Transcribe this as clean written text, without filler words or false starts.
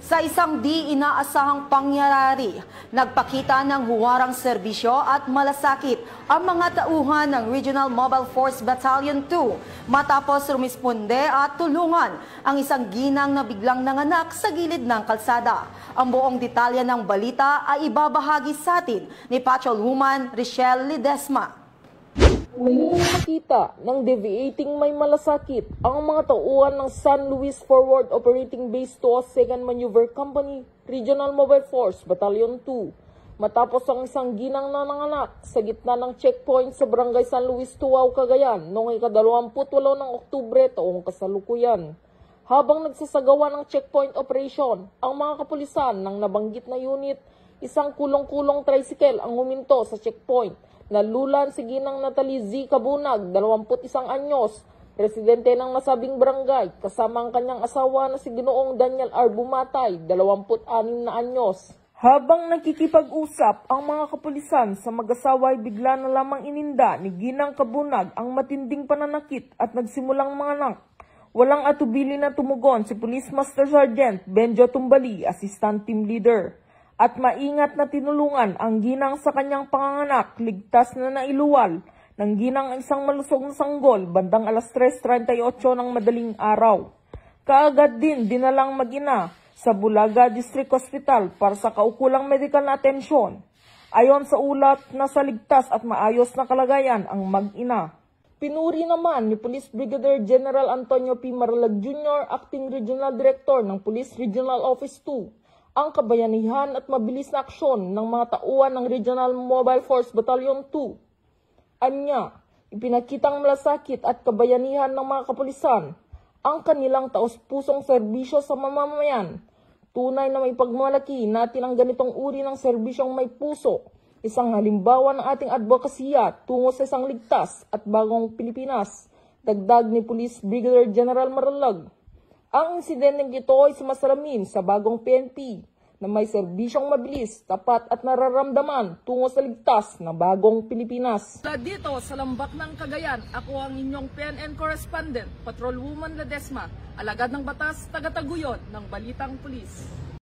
Sa isang di inaasahang pangyayari, nagpakita ng huwarang serbisyo at malasakit ang mga tauhan ng Regional Mobile Force Battalion 2 matapos rumisponde at tulungan ang isang ginang na biglang nanganak sa gilid ng kalsada. Ang buong detalye ng balita ay ibabahagi sa atin ni Patrolwoman Richelle Ledesma. Muling nakita ng deviating may malasakit ang mga tauhan ng San Luis Forward Operating Base 2 2nd Maneuver Company, Regional Mobile Force Battalion 2, matapos ang isang ginang na nanganak sa gitna ng checkpoint sa Barangay San Luis, Tuaw, Cagayan noong ika-28 ng Oktubre taong kasalukuyan. Habang nagsasagawa ng checkpoint operation, ang mga kapulisan ng nabanggit na unit, isang kulong-kulong tricycle ang huminto sa checkpoint. Nalulan si Ginang Natalie Z. Cabunag, 21 anyos, residente ng nasabing barangay, kasama ang kanyang asawa na si Ginoong Daniel R. Bumatay, 26 na anyos. Habang nakikipag-usap ang mga kapulisan sa mag-asawa ay bigla na lamang ininda ni Ginang Cabunag ang matinding pananakit at nagsimulang manganak. Walang atubili na tumugon si Police Master Sergeant Benjo Tumbali, Assistant Team Leader. At maingat na tinulungan ang ginang sa kanyang panganganak, ligtas na nailuwal ng ginang ang isang malusog na sanggol bandang alas 3:38 ng madaling araw. Kaagad din dinalang mag-ina sa Bulaga District Hospital para sa kaukulang medical na atensyon. Ayon sa ulat, nasa ligtas at maayos na kalagayan ang mag-ina. Pinuri naman ni Police Brigadier General Antonio P. Marlag Jr., Acting Regional Director ng Police Regional Office 2, ang kabayanihan at mabilis na aksyon ng mga tauhan ng Regional Mobile Force Battalion 2. Anya, ipinakitang malasakit at kabayanihan ng mga kapulisan ang kanilang taos-pusong serbisyo sa mamamayan. Tunay na may pagmalaki natin ang ganitong uri ng serbisyong may puso, isang halimbawa ng ating advokasya tungo sa isang ligtas at bagong Pilipinas, dagdag ni Police Brigadier General Marlag. Ang insidenteng ito ay sumasalamin sa bagong PNP na may serbisyong mabilis, tapat at nararamdaman tungo sa ligtas na bagong Pilipinas. Dito sa Lambak ng Cagayan, ako ang inyong PNN correspondent, Patrolwoman Ledesma, alagad ng batas, taga-taguyod ng Balitang Pulis.